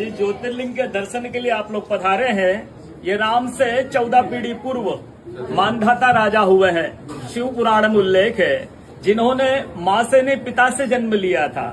जिस ज्योतिर्लिंग के दर्शन के लिए आप लोग पधारे हैं, ये राम से 14 पीढ़ी पूर्व मानधाता राजा हुए हैं। शिव पुराण में उल्लेख है, जिन्होंने माँ से नहीं पिता से जन्म लिया था।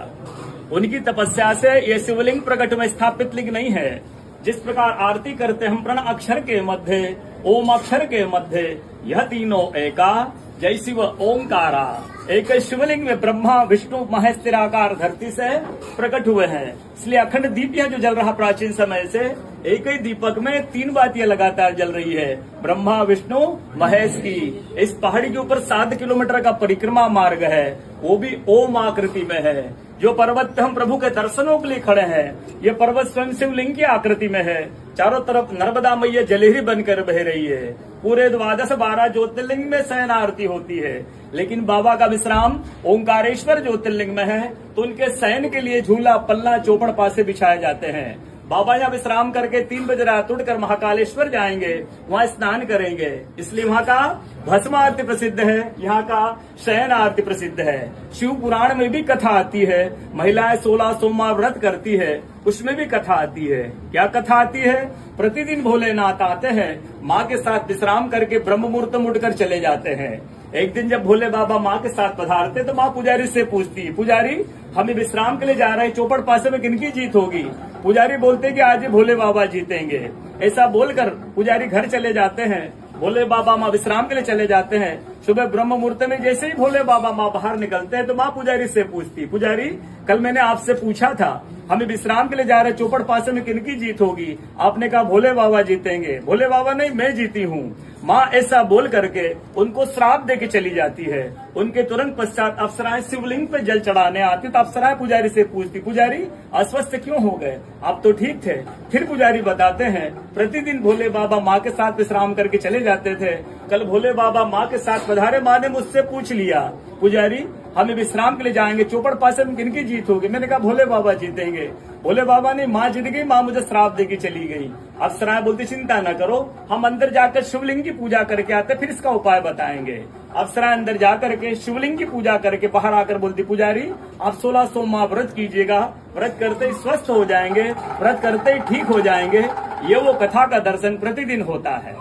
उनकी तपस्या से ये शिवलिंग प्रकट में स्थापित लिंग नहीं है। जिस प्रकार आरती करते हम प्रण अक्षर के मध्य, ओम अक्षर के मध्य, यह तीनों एका, जय शिव ओंकारा। एक शिवलिंग में ब्रह्मा विष्णु महेश निराकार धरती से प्रकट हुए हैं। इसलिए अखंड दीप यह जो जल रहा प्राचीन समय से, एक ही दीपक में 3 बातियां लगातार जल रही है, ब्रह्मा विष्णु महेश की। इस पहाड़ी के ऊपर 7 किलोमीटर का परिक्रमा मार्ग है, वो भी ओम आकृति में है। जो पर्वत पे हम प्रभु के दर्शनों के लिए खड़े हैं, ये पर्वत स्वयं शिवलिंग की आकृति में है। चारों तरफ नर्मदा मैया जलहरी बनकर बह रही है। पूरे 12 ज्योतिर्लिंग में शयन आरती होती है, लेकिन बाबा का विश्राम ओंकारेश्वर ज्योतिर्लिंग में है, तो उनके शयन के लिए झूला पल्ला चौपड़ पासे बिछाए जाते हैं। बाबा यहाँ विश्राम करके 3 बजे रात उठकर महाकालेश्वर जाएंगे, वहाँ स्नान करेंगे। इसलिए वहाँ का भस्म आरती प्रसिद्ध है, यहाँ का शयन आरती प्रसिद्ध है। शिव पुराण में भी कथा आती है, महिलाएं 16 सोमवार व्रत करती है, उसमें भी कथा आती है। क्या कथा आती है? प्रतिदिन भोलेनाथ आते हैं, माँ के साथ विश्राम करके ब्रह्म मुहूर्त में उठकर चले जाते हैं। एक दिन जब भोले बाबा माँ के साथ पधारते तो माँ पुजारी से पूछती, पुजारी हमें विश्राम के लिए जा रहे हैं, चौपड़ पासे में किनकी जीत होगी? पुजारी बोलते कि आज भोले बाबा जीतेंगे। ऐसा बोलकर पुजारी घर चले जाते हैं। भोले बाबा माँ विश्राम के लिए चले जाते हैं। सुबह ब्रह्म मुहूर्त में जैसे ही भोले बाबा माँ बाहर निकलते हैं तो माँ पुजारी से पूछती, पुजारी कल मैंने आपसे पूछा था, हमें विश्राम के लिए जा रहे चौपड़ पासे में किनकी जीत होगी? आपने कहा भोले बाबा जीतेंगे। भोले बाबा नहीं, मैं जीती हूँ। माँ ऐसा बोल करके उनको श्राप देके चली जाती है। उनके तुरंत पश्चात अप्सराएं शिवलिंग पे जल चढ़ाने आती तो अप्सराएं पुजारी से पूछती, पुजारी अस्वस्थ क्यों हो गए? आप तो ठीक थे। फिर पुजारी बताते हैं, प्रतिदिन भोले बाबा माँ के साथ विश्राम करके चले जाते थे। कल भोले बाबा माँ के साथ पधारे, माँ ने मुझसे पूछ लिया, पुजारी हमें विश्राम के लिए जाएंगे, चौपड़ पासे में किनकी जीत होगी? मैंने कहा भोले बाबा जीतेंगे। भोले बाबा ने माँ जीत गई, माँ मुझे श्राप देके चली गई। अप्सराएं बोलती चिंता न करो, हम अंदर जाकर शिवलिंग की पूजा करके आते, फिर इसका उपाय बताएंगे। अप्सराएं अंदर जाकर के शिवलिंग की पूजा करके बाहर आकर बोलती, पुजारी आप 16 सोमवार व्रत कीजिएगा, व्रत करते ही स्वस्थ हो जाएंगे, व्रत करते ही ठीक हो जाएंगे। ये वो कथा का दर्शन प्रतिदिन होता है।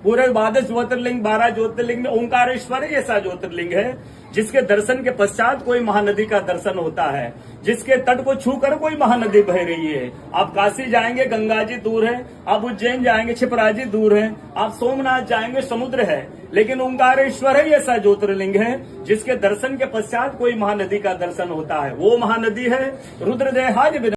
पूरे 12 ज्योतिर्लिंग 12 ज्योतिर्लिंग में ओंकारेश्वर ऐसा ज्योतिर्लिंग है जिसके दर्शन के पश्चात कोई महानदी का दर्शन होता है, जिसके तट को छूकर कोई महानदी बह रही है। आप काशी जाएंगे, गंगा जी दूर है। आप उज्जैन जाएंगे, क्षिप्रा जी दूर है। आप सोमनाथ जाएंगे, समुद्र है। लेकिन ओंकारेश्वर है ऐसा ज्योतिर्लिंग है जिसके दर्शन के पश्चात कोई महानदी का दर्शन होता है। वो महानदी है रुद्रदेहाज।